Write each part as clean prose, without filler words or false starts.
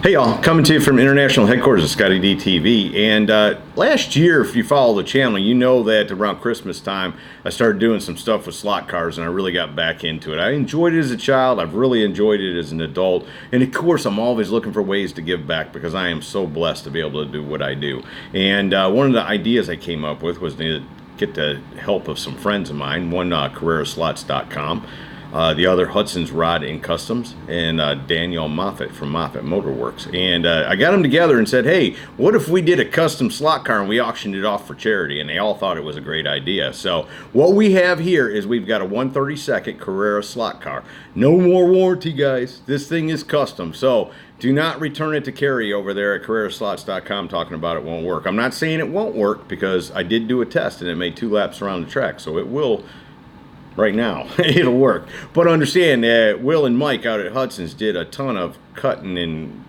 Hey y'all, coming to you from international headquarters of ScottieDTV. And last year, if you follow the channel, you know that around Christmas time, I started doing some stuff with slot cars and I really got back into it. I enjoyed it as a child, I've really enjoyed it as an adult, and of course I'm always looking for ways to give back because I am so blessed to be able to do what I do. And one of the ideas I came up with was to get the help of some friends of mine, one CarreraSlots.com. The other Hudson's Rod and Customs, and Daniel Moffett from Moffett Motorworks. And I got them together and said, hey, what if we did a custom slot car and we auctioned it off for charity? And they all thought it was a great idea. So what we have here is we've got a 132nd Carrera slot car. No more warranty, guys. This thing is custom. So do not return it to Carrie over there at CarreraSlots.com talking about it won't work. I'm not saying it won't work because I did do a test and it made 2 laps around the track. So it will. Right now, it'll work. But understand that Will and Mike out at Hudson's did a ton of cutting, and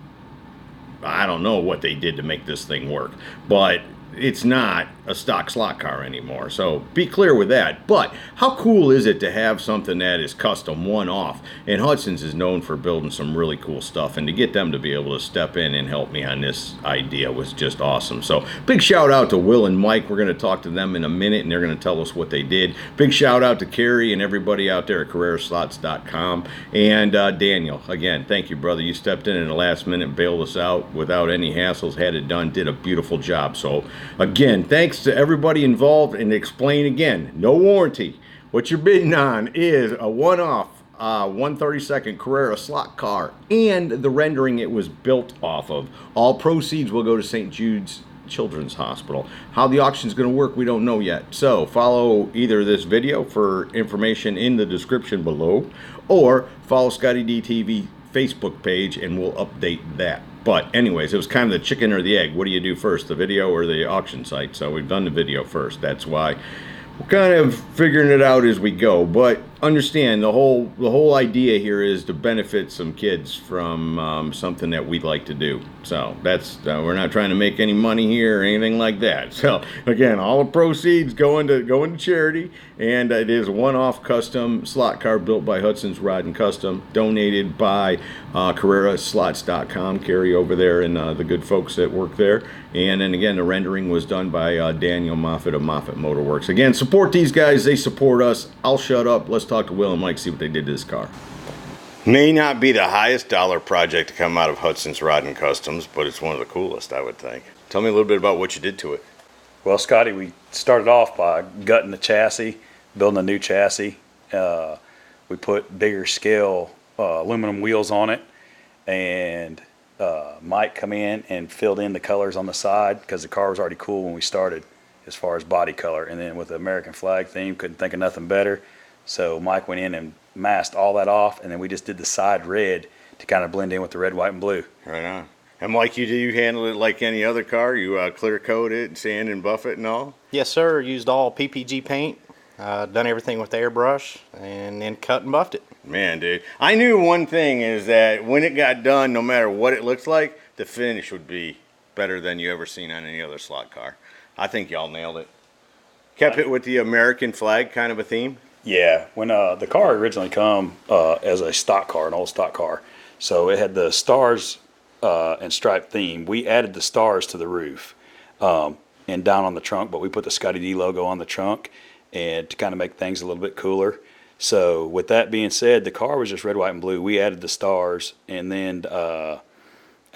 I don't know what they did to make this thing work. But it's not a stock slot car anymore. So be clear with that. But how cool is it to have something that is custom, one-off? And Hudson's is known for building some really cool stuff. And to get them to be able to step in and help me on this idea was just awesome. So big shout out to Will and Mike. We're going to talk to them in a minute, and they're going to tell us what they did. Big shout out to Carrie and everybody out there at CarreraSlots.com. And Daniel, again, thank you, brother. You stepped in the last minute and bailed us out without any hassles, had it done, did a beautiful job. So again, thanks to everybody involved, and explain again, no warranty. What you're bidding on is a one-off 132nd Carrera slot car and the rendering it was built off of. All proceeds will go to St. Jude's Children's Hospital. How the auction is going to work, we don't know yet. So follow either this video for information in the description below, or follow ScottieDTV Facebook page and we'll update that. But anyways, it was kind of the chicken or the egg. What do you do first, the video or the auction site? So we've done the video first. That's why we're kind of figuring it out as we go. But understand, the whole idea here is to benefit some kids from something that we'd like to do. So that's we're not trying to make any money here or anything like that. So again, all the proceeds going to charity, and it is a one-off custom slot car built by Hudson's Rod and Custom, donated by CarreraSlots.com, Carrie over there, and the good folks that work there. And then again, the rendering was done by Daniel Moffett of Moffett Motorworks. Again, support these guys. They support us. I'll shut up. Let's talk to Will and Mike, see what they did to this car. May not be the highest dollar project to come out of Hudson's Rod and Customs, but it's one of the coolest, I would think. Tell me a little bit about what you did to it. Well, Scotty, we started off by gutting the chassis, building a new chassis. We put bigger scale aluminum wheels on it, and Mike come in and filled in the colors on the side because the car was already cool when we started as far as body color. And then with the American flag theme, couldn't think of nothing better. So Mike went in and masked all that off, and then we just did the side red to kind of blend in with the red, white, and blue. Right on. And Mike, you handle it like any other car? You clear coat it, sand and buff it and all? Yes, sir. Used all PPG paint. Done everything with the airbrush, and then cut and buffed it. Man, dude. I knew one thing is that when it got done, no matter what it looks like, the finish would be better than you ever seen on any other slot car. I think y'all nailed it. Kept it with the American flag kind of a theme? Yeah, when the car originally come as a stock car, an old stock car, so it had the stars and stripe theme. We added the stars to the roof and down on the trunk, but we put the Scottie D logo on the trunk and to kind of make things a little bit cooler. So with that being said, the car was just red, white, and blue. We added the stars, and then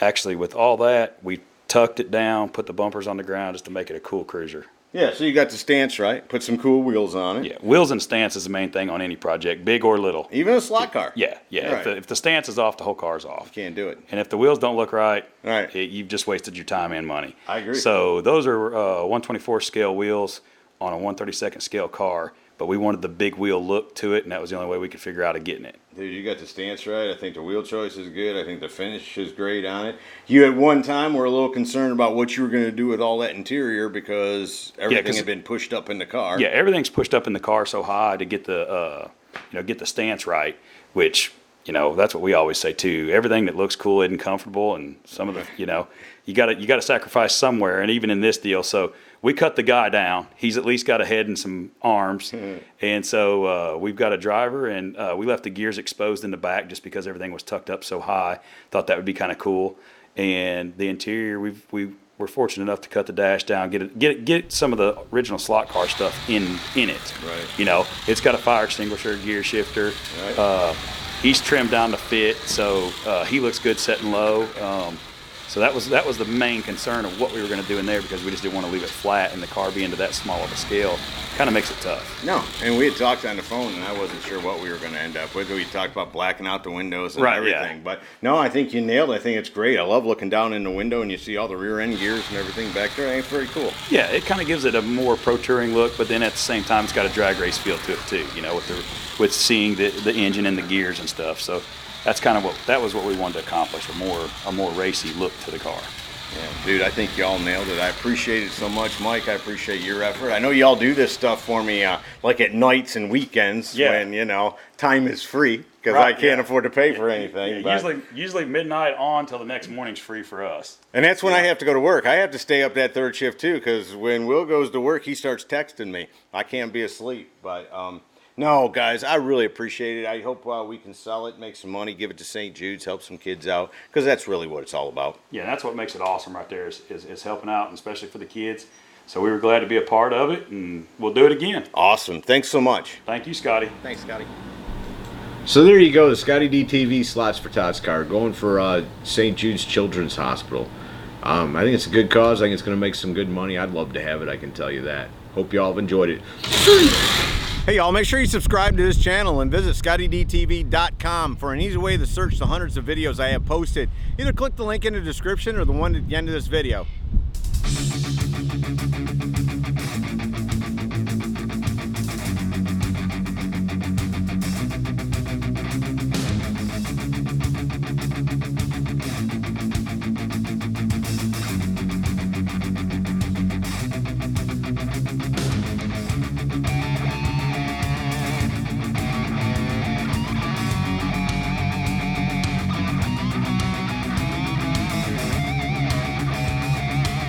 actually with all that, we tucked it down, put the bumpers on the ground just to make it a cool cruiser. Yeah, so you got the stance right, put some cool wheels on it. Yeah, wheels and stance is the main thing on any project, big or little. Even a slot car? Yeah. Right. If the stance is off, the whole car's off. You can't do it. And if the wheels don't look right, right. You've just wasted your time and money. I agree. So those are 124 scale wheels on a 132nd scale car, but we wanted the big wheel look to it, and that was the only way we could figure out of getting it. Dude, you got the stance right. I think the wheel choice is good. I think the finish is great on it. You at one time were a little concerned about what you were going to do with all that interior because everything had been pushed up in the car. Yeah, everything's pushed up in the car so high to get the get the stance right, which that's what we always say too. Everything that looks cool isn't comfortable, and some of the you got to sacrifice somewhere, and even in this deal. So we cut the guy down. He's at least got a head and some arms. And so we've got a driver, and we left the gears exposed in the back just because everything was tucked up so high. Thought that would be kind of cool. and the interior, we're fortunate enough to cut the dash down, get some of the original slot car stuff in it. Right. You know, it's got a fire extinguisher, gear shifter. Right. He's trimmed down to fit, so he looks good setting low. So that was the main concern of what we were going to do in there, because we just didn't want to leave it flat, and the car being to that small of a scale kind of makes it tough. No, and we had talked on the phone, and I wasn't sure what we were going to end up with. We talked about blacking out the windows and everything. Yeah. But no, I think you nailed it. I think it's great. I love looking down in the window and you see all the rear end gears and everything back there. I think it's very cool. Yeah, it kind of gives it a more pro touring look, but then at the same time, it's got a drag race feel to it too. You know, with seeing the engine and the gears and stuff. So that's kind of what we wanted to accomplish, a more racy look to the car. Yeah, dude, I think y'all nailed it. I appreciate it so much, Mike. I appreciate your effort. I know y'all do this stuff for me, like at nights and weekends when, you know, time is free, because I can't afford to pay for anything. Yeah, usually midnight on till the next morning's free for us. And that's when I have to go to work. I have to stay up that third shift too, because when Will goes to work, he starts texting me. I can't be asleep, but no, guys, I really appreciate it. I hope we can sell it, make some money, give it to St. Jude's, help some kids out, because that's really what it's all about. Yeah, that's what makes it awesome right there is helping out, and especially for the kids. So we were glad to be a part of it, and we'll do it again. Awesome. Thanks so much. Thank you, Scotty. Thanks, Scotty. So there you go, the ScottieDTV slots for Tots car, going for St. Jude's Children's Hospital. I think it's a good cause. I think it's going to make some good money. I'd love to have it, I can tell you that. Hope you all have enjoyed it. Hey y'all, make sure you subscribe to this channel and visit ScottieDTV.com for an easy way to search the hundreds of videos I have posted. Either click the link in the description or the one at the end of this video.